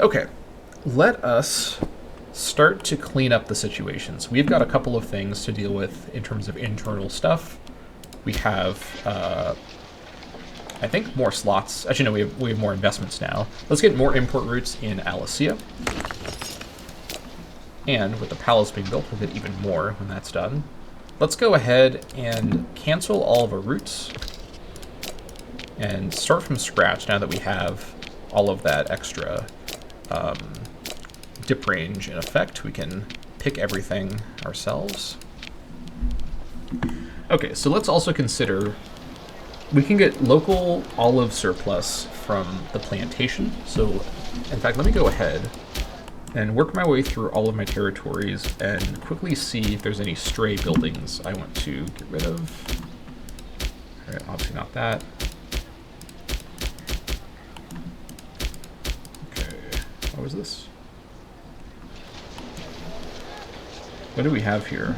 Okay, let us start to clean up the situations. We've got a couple of things to deal with in terms of internal stuff. We have, I think, more slots. Actually, no, we have more investments now. Let's get more import routes in Alasiya. And with the palace being built, we'll get even more when that's done. Let's go ahead and cancel all of our routes and start from scratch now that we have all of that extra dip range in effect. We can pick everything ourselves. Okay, so let's also consider we can get local olive surplus from the plantation. So, in fact, let me go ahead and work my way through all of my territories and quickly see if there's any stray buildings I want to get rid of. All right, obviously not that. Okay, what was this? What do we have here?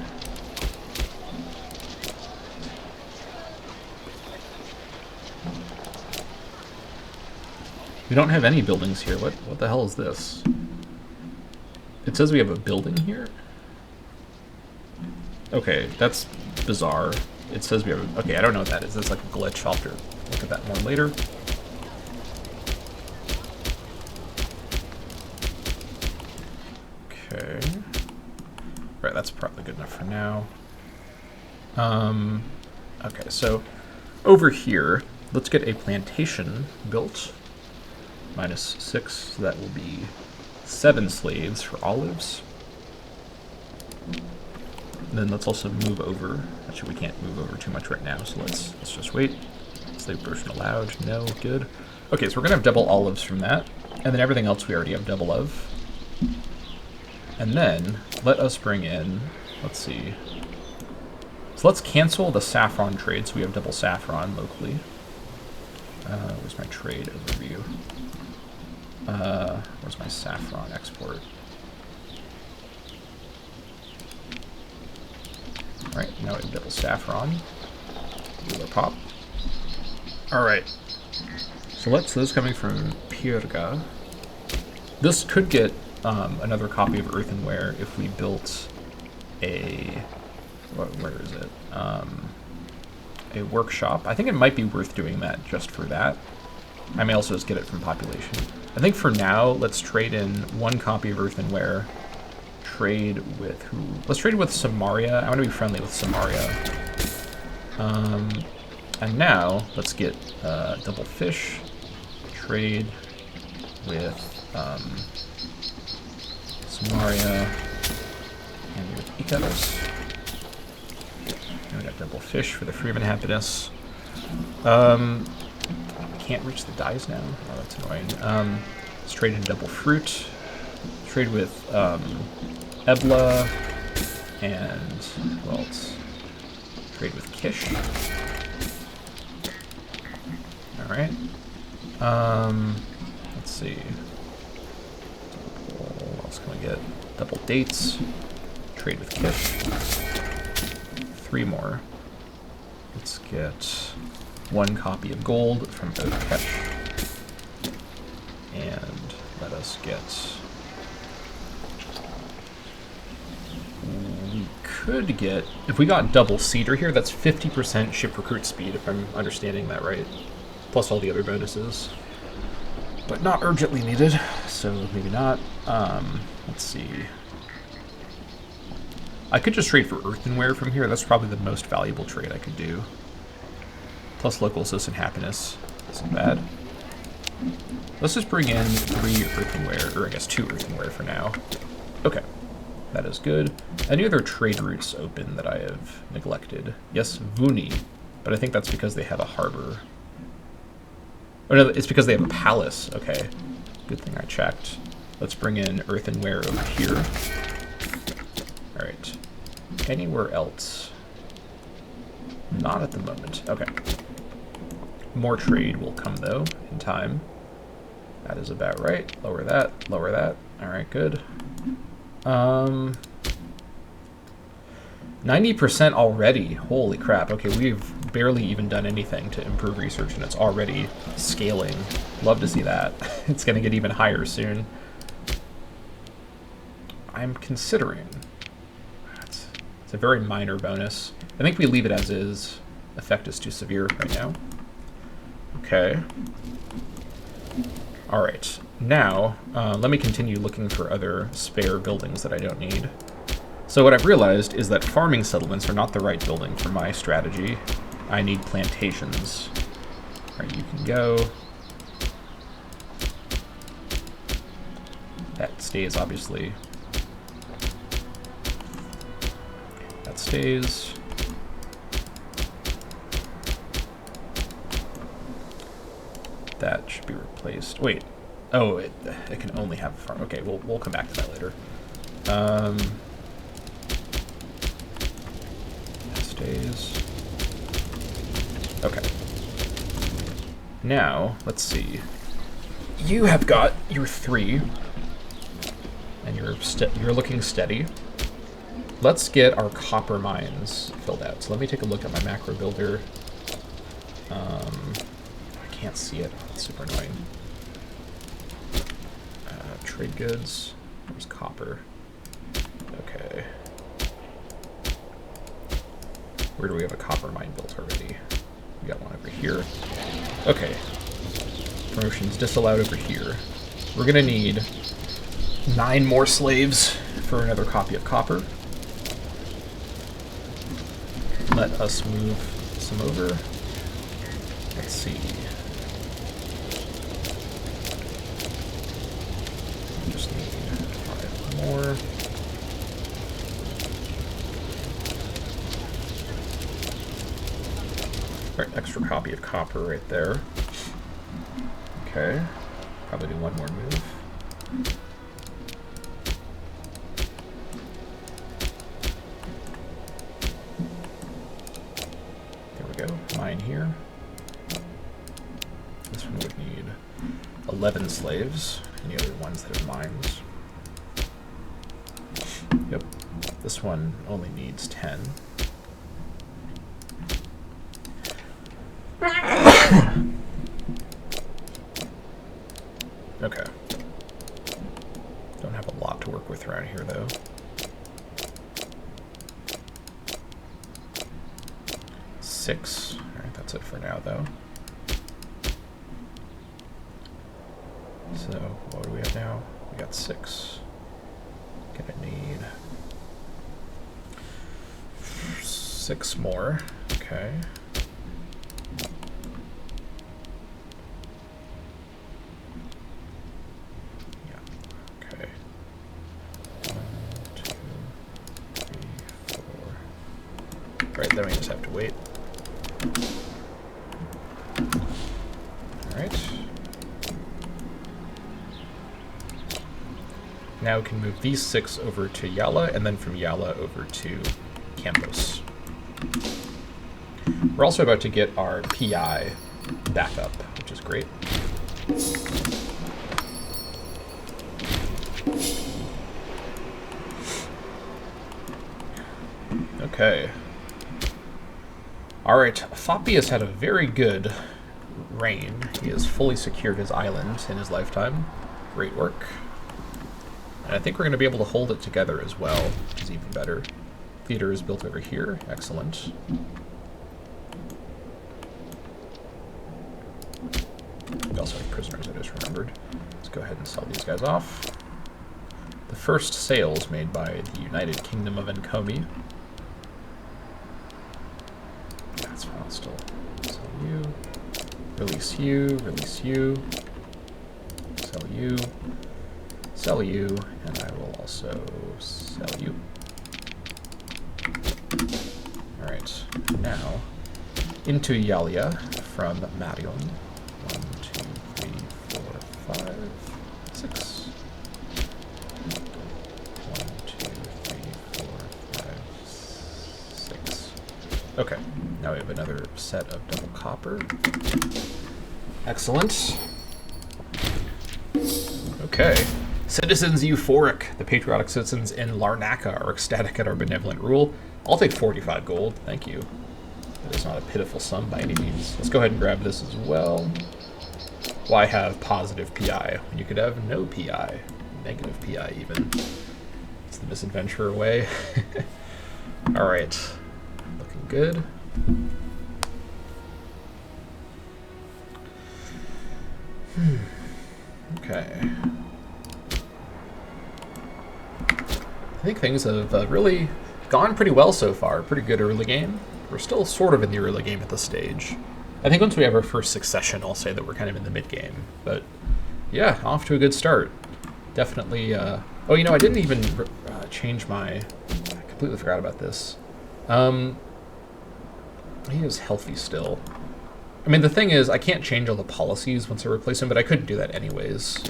We don't have any buildings here. What the hell is this? It says we have a building here? Okay, that's bizarre. It says we have... Okay, I don't know what that is. That's like a glitch. I'll have to look at that more later. Okay. Right, that's probably good enough for now. Okay, so over here, let's get a plantation built. -6, so that will be 7 slaves for olives. And then let's also move over. Actually, we can't move over too much right now, so let's just wait. Slave person allowed. No, good. Okay, so we're gonna have double olives from that, and then everything else we already have double of. And then let us bring in, let's see. So let's cancel the saffron trade, so we have double saffron locally. Where's my trade overview? Where's my saffron export? Alright, now we have double saffron. Ruler pop. Alright. So this is coming from Pirga. This could get another copy of Earthenware if we built a... Where is it? A workshop. I think it might be worth doing that just for that. I may also just get it from population. I think for now, let's trade in 1 copy of Earthenware. Trade with who? Let's trade with Samaria. I want to be friendly with Samaria. And now, let's get double fish. Trade with Samaria and with Ikaros. And we got double fish for the Freeman happiness. Can't reach the dies now. Oh, that's annoying. Let's trade in double fruit. Trade with Ebla and who else? Trade with Kish. All right. Let's see. What else can we get? Double dates. Trade with Kish. 3 more. Let's get 1 copy of gold from Oathkesh. And let us get could get, if we got double cedar here, that's 50% ship recruit speed, if I'm understanding that right. Plus all the other bonuses. But not urgently needed, so maybe not. Let's see. I could just trade for earthenware from here. That's probably the most valuable trade I could do. Plus local assistant happiness. Isn't bad. Let's just bring in 3 earthenware, or I guess 2 earthenware for now. Okay. That is good. Any other trade routes open that I have neglected? Yes, Vuni. But I think that's because they have a harbor. Oh no, it's because they have a palace. Okay. Good thing I checked. Let's bring in earthenware over here. Alright. Anywhere else? Not at the moment. Okay. More trade will come, though, in time. That is about right. Lower that. Lower that. Alright, good. 90% already. Holy crap. Okay, we've barely even done anything to improve research, and it's already scaling. Love to see that. It's going to get even higher soon. I'm considering... It's a very minor bonus. I think we leave it as is. Effect is too severe right now. Okay. Alright. Now, let me continue looking for other spare buildings that I don't need. So what I've realized is that farming settlements are not the right building for my strategy. I need plantations. Alright, you can go. That stays, obviously. That stays. That should be replaced. Wait. Oh, it can only have a farm. Okay, we'll come back to that later. That stays. Okay. Now, let's see. You have got your 3, and you're looking steady. Let's get our copper mines filled out. So let me take a look at my macro builder. I can't see it. It's super annoying. Trade goods. There's copper. Okay. Where do we have a copper mine built already? We got one over here. Okay. Promotions disallowed over here. We're gonna need 9 more slaves for another copy of copper. Let us move some over. Let's see. Just need 5 more. Alright, extra copy of copper right there. Okay. Probably do one more move. There we go. Mine here. This one would need 11 slaves. Any other ones that are mines? Yep. This one only needs 10. Okay. Don't have a lot to work with around here, though. Six. Alright, that's it for now, though. So, what do we have now? We got 6. Gonna need 6 more. Okay. Then we just have to wait. Alright. Now we can move these 6 over to Yala, and then from Yala over to Campos. We're also about to get our PI back up, which is great. Okay. Alright, Foppy has had a very good reign. He has fully secured his island in his lifetime. Great work. And I think we're going to be able to hold it together as well, which is even better. theater is built over here. Excellent. We also have prisoners, I just remembered. Let's go ahead and sell these guys off. The first sales made by the United Kingdom of Enkomi. That's fine, I'll still sell you. Release you, release you. Sell you. Sell you, and I will also sell you. Alright, now into Yalia from Marion. 1, 2, 3, 4, 5, 6. 1, 2, 3, 4, 5, 6. Okay, now we have another set of double copper. Excellent. Okay. Citizens euphoric. The patriotic citizens in Larnaca are ecstatic at our benevolent rule. I'll take 45 gold. Thank you. That is not a pitiful sum by any means. Let's go ahead and grab this as well. Why have positive PI when you could have no PI? Negative PI even. It's the misadventurer way. Alright. Looking good. Okay. I think things have really gone pretty well so far. Pretty good early game. We're still sort of in the early game at this stage. I think once we have our first succession, I'll say that we're kind of in the mid game. But yeah, off to a good start. Definitely. Oh, you know, I didn't even change my. I completely forgot about this. He is healthy still. I mean, the thing is, I can't change all the policies once I replace him, but I couldn't do that anyways.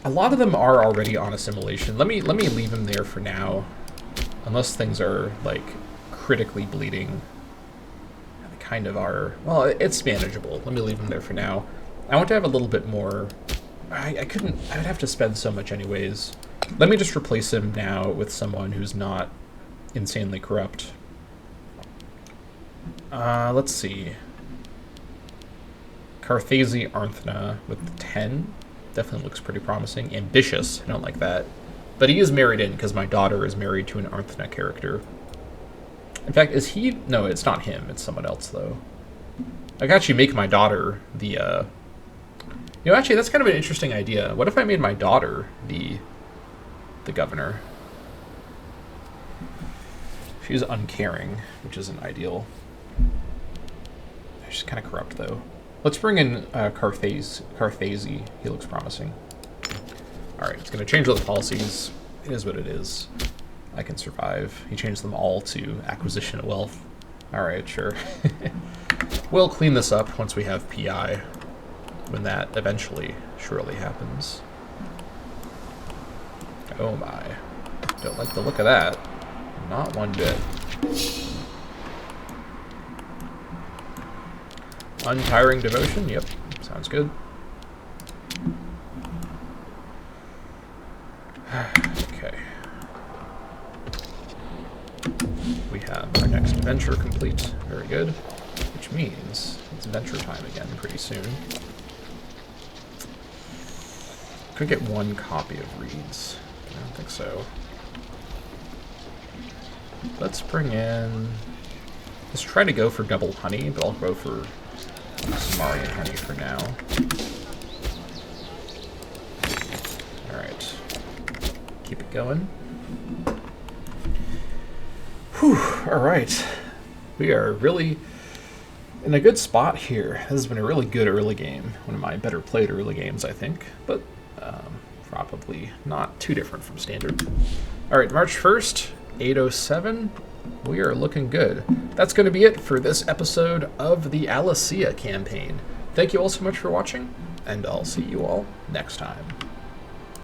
A lot of them are already on assimilation. Let me leave him there for now, unless things are like critically bleeding. They kind of are. Well, it's manageable. Let me leave him there for now. I want to have a little bit more. I couldn't. I would have to spend so much anyways. Let me just replace him now with someone who's not insanely corrupt. Let's see. Carthazi Arnthna with 10. Definitely looks pretty promising. Ambitious. I don't like that. But he is married in because my daughter is married to an Arnthna character. In fact, is he? No, it's not him. It's someone else, though. I could actually make my daughter the, You know, actually, that's kind of an interesting idea. What if I made my daughter the governor? She's uncaring, which isn't ideal. She's kind of corrupt, though. Let's bring in Carthazi. He looks promising. All right, it's going to change all the policies. It is what it is. I can survive. He changed them all to acquisition of wealth. All right, sure. We'll clean this up once we have PI, when that eventually surely happens. Oh my. Don't like the look of that. Not one bit. Untiring devotion? Yep. Sounds good. Okay. We have our next adventure complete. Very good. Which means it's adventure time again pretty soon. Could get one copy of Reeds. I don't think so. Let's bring in... Let's try to go for double honey, but I'll go for Samarian honey for now. Alright. Keep it going. Whew, alright. We are really in a good spot here. This has been a really good early game. One of my better played early games, I think. But probably not too different from standard. Alright, March 1st, 8:07. We are looking good. That's going to be it for this episode of the Alasiya campaign. Thank you all so much for watching, and I'll see you all next time.